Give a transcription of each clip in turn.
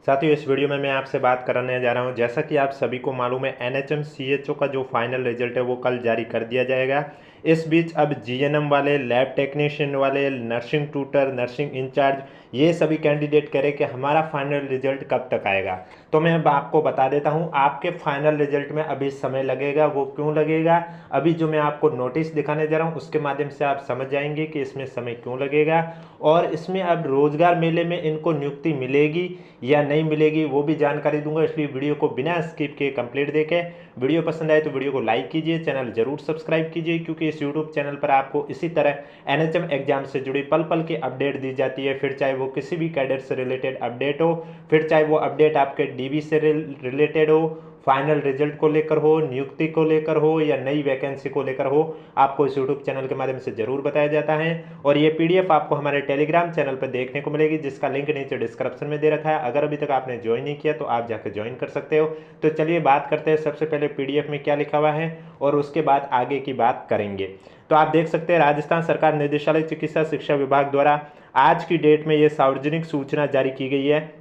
साथियों, इस वीडियो में मैं आपसे बात करने जा रहा हूं। जैसा कि आप सभी को मालूम है, एनएचएम सीएचओ का जो फाइनल रिजल्ट है वो कल जारी कर दिया जाएगा। इस बीच अब जीएनएम वाले, लैब टेक्नीशियन वाले, नर्सिंग ट्यूटर, नर्सिंग इंचार्ज, ये सभी कैंडिडेट कह रहे कि हमारा फाइनल रिजल्ट कब तक आएगा। तो मैं अब आपको बता देता हूं, आपके फाइनल रिजल्ट में अभी समय लगेगा। वो क्यों लगेगा, अभी जो मैं आपको नोटिस दिखाने जा रहा हूं उसके माध्यम से आप समझ जाएंगे कि इसमें समय क्यों लगेगा। और इसमें अब रोजगार मेले में इनको नियुक्ति मिलेगी या नहीं मिलेगी वो भी जानकारी दूंगा। इसलिए वीडियो को बिना स्किप किए कंप्लीट देखें। वीडियो पसंद आए तो वीडियो को लाइक कीजिए, चैनल जरूर सब्सक्राइब कीजिए, क्योंकि इस यूट्यूब चैनल पर आपको इसी तरह एनएचएम एग्जाम से जुड़ी पल पल की अपडेट दी जाती है। फिर चाहे वो किसी भी कैडेट से रिलेटेड अपडेट हो, फिर चाहे वो अपडेट आपके डीबी से रिलेटेड हो, फाइनल रिजल्ट को लेकर हो, नियुक्ति को लेकर हो, या नई वैकेंसी को लेकर हो, आपको इस यूट्यूब चैनल के माध्यम से जरूर बताया जाता है। और ये पीडीएफ आपको हमारे टेलीग्राम चैनल पर देखने को मिलेगी, जिसका लिंक नीचे डिस्क्रिप्शन में दे रखा है। अगर अभी तक आपने ज्वाइन नहीं किया तो आप जाकर ज्वाइन कर सकते हो। तो चलिए बात करते हैं सबसे पहले पीडीएफ में क्या लिखा हुआ है और उसके बाद आगे की बात करेंगे। तो आप देख सकते हैं, राजस्थान सरकार निदेशालय चिकित्सा शिक्षा विभाग द्वारा आज की डेट में ये सार्वजनिक सूचना जारी की गई है,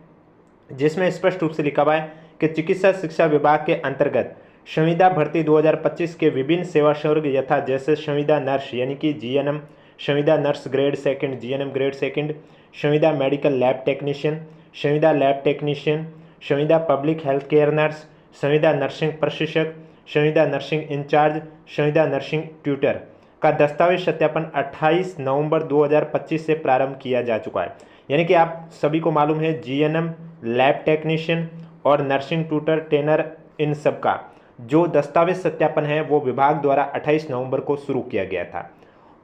जिसमें स्पष्ट रूप से लिखा हुआ है कि चिकित्सा शिक्षा विभाग के अंतर्गत संविदा भर्ती 2025 के विभिन्न सेवा वर्ग यथा जैसे संविदा नर्स यानी कि जीएनएम, संविदा nurse grade second GNM grade second, संविदा मेडिकल लैब टेक्नीशियन, संविदा लैब टेक्नीशियन, संविदा पब्लिक हेल्थ केयर नर्स, संविदा नर्सिंग प्रशिक्षक, संविदा नर्सिंग इंचार्ज, संविदा नर्सिंग ट्यूटर का दस्तावेज सत्यापन 28 नवंबर 2025 से प्रारंभ किया जा चुका है। यानी कि आप सभी को मालूम है, जीएनएम, लैब टेक्नीशियन और नर्सिंग ट्यूटर ट्रेनर, इन सब का जो दस्तावेज सत्यापन है वो विभाग द्वारा 28 नवंबर को शुरू किया गया था।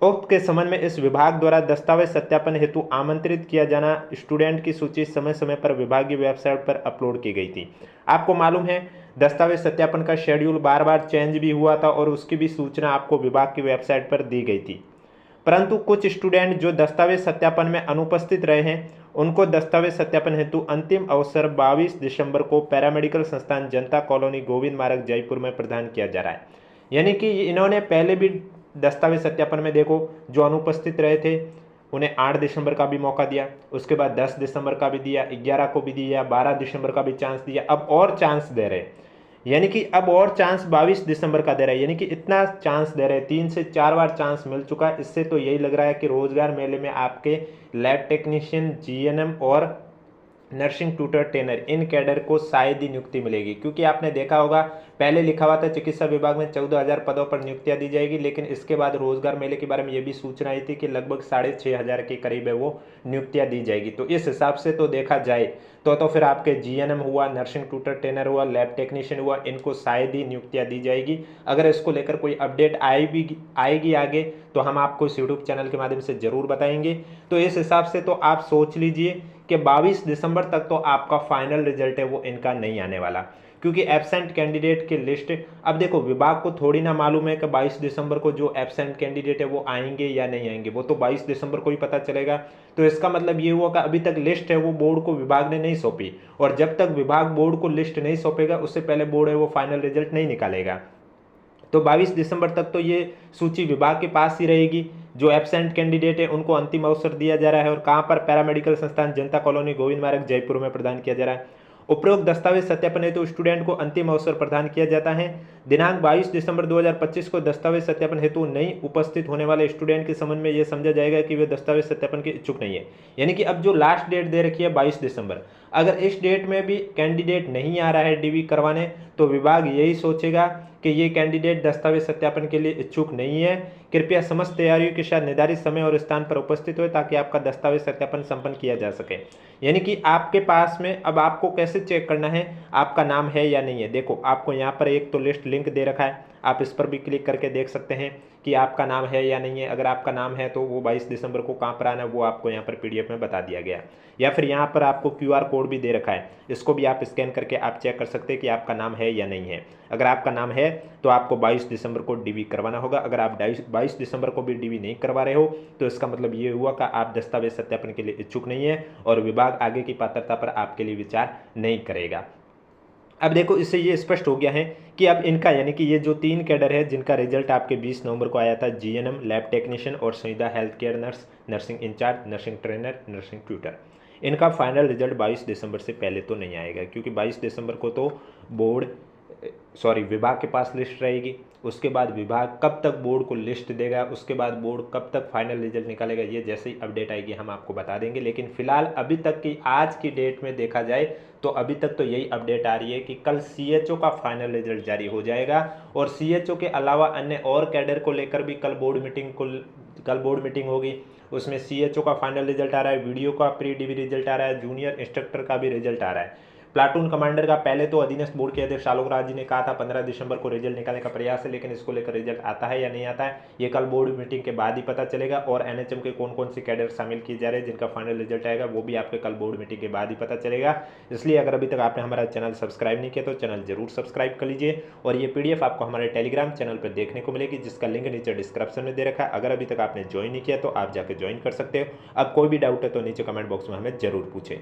उक्त के संबंध में इस विभाग द्वारा दस्तावेज सत्यापन हेतु आमंत्रित किया जाना स्टूडेंट की सूची समय समय पर विभागीय वेबसाइट पर अपलोड की गई थी। आपको मालूम है, दस्तावेज सत्यापन का शेड्यूल बार बार चेंज भी हुआ था और उसकी भी सूचना आपको विभाग की वेबसाइट पर दी गई थी। परंतु कुछ स्टूडेंट जो दस्तावेज सत्यापन में अनुपस्थित रहे हैं, उनको दस्तावेज सत्यापन हेतु अंतिम अवसर 22 दिसंबर को पैरामेडिकल संस्थान जनता कॉलोनी गोविंद मार्ग जयपुर में प्रदान किया जा रहा है। यानी कि इन्होंने पहले भी दस्तावेज सत्यापन में देखो, जो अनुपस्थित रहे थे उन्हें 8 दिसंबर का भी मौका दिया, उसके बाद 10 दिसंबर का भी दिया, 11 को भी दिया, 12 दिसंबर का भी चांस दिया, अब और चांस दे रहे। यानी कि अब और चांस 22 दिसंबर का दे रहा है। यानी कि इतना चांस दे रहे हैं, 3 से 4 बार चांस मिल चुका है। इससे तो यही लग रहा है कि रोजगार मेले में आपके लैब टेक्नीशियन, जीएनएम और नर्सिंग ट्यूटर ट्रेनर, इन कैडर को शायद ही नियुक्ति मिलेगी। क्योंकि आपने देखा होगा, पहले लिखा हुआ था चिकित्सा विभाग में 14,000 पदों पर नियुक्तियां दी जाएगी, लेकिन इसके बाद रोजगार मेले के बारे में यह भी सूचना आई थी कि लगभग 6,500 के करीब है वो नियुक्तियां दी जाएगी। तो इस हिसाब से तो देखा जाए तो फिर आपके जीएनएम हुआ, नर्सिंग ट्यूटर ट्रेनर हुआ, लैब टेक्नीशियन हुआ, इनको शायद ही नियुक्तियां दी जाएगी। अगर इसको लेकर कोई अपडेट आएगी आगे तो हम आपको इस यूट्यूब चैनल के माध्यम से जरूर बताएंगे। तो इस हिसाब से तो आप सोच लीजिए कि 22 दिसंबर तक तो आपका फाइनल रिजल्ट है वो इनका नहीं आने वाला, क्योंकि एब्सेंट कैंडिडेट की लिस्ट, अब देखो विभाग को थोड़ी ना मालूम है कि 22 दिसंबर को जो एब्सेंट कैंडिडेट है वो आएंगे या नहीं आएंगे, वो तो 22 दिसंबर को ही पता चलेगा। तो इसका मतलब ये हुआ कि अभी तक लिस्ट है वो बोर्ड को विभाग ने नहीं सौंपी, और जब तक विभाग बोर्ड को लिस्ट नहीं सौंपेगा उससे पहले बोर्ड है वो फाइनल रिजल्ट नहीं निकालेगा। तो 22 दिसंबर तक तो ये सूची विभाग के पास ही रहेगी। जो एब्सेंट कैंडिडेट है उनको अंतिम अवसर दिया जा रहा है, और कहां पर, पैरामेडिकल संस्थान जनता कॉलोनी गोविंद मार्ग जयपुर में प्रदान किया जा रहा है। उपरोक्त दस्तावेज सत्यापन हेतु स्टूडेंट को अंतिम अवसर प्रदान किया जाता है। दिनांक 22 दिसंबर 2025 को दस्तावेज सत्यापन हेतु नहीं उपस्थित होने वाले स्टूडेंट के संबंध में यह समझा जाएगा कि वे दस्तावेज सत्यापन के इच्छुक नहीं है। यानी कि अब जो लास्ट डेट दे रखी है 22 दिसंबर, अगर इस डेट में भी कैंडिडेट नहीं आ रहा है डीवी करवाने, तो विभाग यही सोचेगा कि ये कैंडिडेट दस्तावेज सत्यापन के लिए इच्छुक नहीं है। कृपया समस्त तैयारियों के साथ निर्धारित समय और स्थान पर उपस्थित हो ताकि आपका दस्तावेज सत्यापन संपन्न किया जा सके। यानी कि आपके पास में अब आपको कैसे चेक करना है आपका नाम है या नहीं है। देखो आपको यहाँ पर एक तो लिस्ट लिंक दे रखा है, आप इस पर भी क्लिक करके देख सकते हैं कि आपका नाम है या नहीं है। अगर आपका नाम है तो वो 22 दिसंबर को कहाँ पर आना है वो आपको यहाँ पर पीडीएफ में बता दिया गया, या फिर यहाँ पर आपको क्यूआर कोड भी दे रखा है, इसको भी आप स्कैन करके आप चेक कर सकते हैं कि आपका नाम है या नहीं है। अगर आपका नाम है तो आपको 22 दिसंबर को डीवी करवाना होगा। अगर आप 22 दिसंबर को भी डीवी नहीं करवा रहे हो तो इसका मतलब ये हुआ कि आप दस्तावेज सत्यापन के लिए इच्छुक नहीं है और विभाग आगे की पात्रता पर आपके लिए विचार नहीं करेगा। अब देखो, इससे ये स्पष्ट हो गया है कि अब इनका, यानी कि ये जो 3 कैडर है जिनका रिजल्ट आपके 20 नवंबर को आया था, जीएनएम, लैब टेक्नीशियन और संविदा health care nurse, nursing incharge, nursing trainer, nursing tutor, इनका फाइनल रिजल्ट 22 दिसंबर से पहले तो नहीं आएगा, क्योंकि 22 दिसंबर को तो विभाग के पास लिस्ट रहेगी। उसके बाद विभाग कब तक बोर्ड को लिस्ट देगा, उसके बाद बोर्ड कब तक फाइनल रिजल्ट निकालेगा, ये जैसे ही अपडेट आएगी हम आपको बता देंगे। लेकिन फिलहाल अभी तक की आज की डेट में देखा जाए तो अभी तक तो यही अपडेट आ रही है कि कल सीएचओ का फाइनल रिजल्ट जारी हो जाएगा। और सीएचओ के अलावा अन्य और कैडर को लेकर भी कल बोर्ड मीटिंग होगी। उसमें सीएचओ का फाइनल रिजल्ट आ रहा है, वीडियो का प्री डीवी रिजल्ट आ रहा है, जूनियर इंस्ट्रक्टर का भी रिजल्ट आ रहा है। प्लाटून कमांडर का पहले तो अधीनस्थ बोर्ड के अध्यक्ष आलोक राज जी ने कहा था 15 दिसंबर को रिजल्ट निकालने का प्रयास है, लेकिन इसको लेकर रिजल्ट आता है या नहीं आता है ये कल बोर्ड मीटिंग के बाद ही पता चलेगा। और एनएचएम के कौन कौन से कैडर शामिल किए जा रहे हैं जिनका फाइनल रिजल्ट आएगा वो भी आपके कल बोर्ड मीटिंग के बाद ही पता चलेगा। इसलिए अगर अभी तक आपने हमारा चैनल सब्सक्राइब नहीं किया तो चैनल जरूर सब्सक्राइब कर लीजिए। और ये पीडीएफ आपको हमारे टेलीग्राम चैनल पर देखने को मिलेगी, जिसका लिंक नीचे डिस्क्रिप्शन में दे रखा है। अगर अभी तक आपने ज्वाइन नहीं किया तो आप जाकर ज्वाइन कर सकते हो। अब कोई भी डाउट है तो नीचे कमेंट बॉक्स में हमें जरूर पूछें।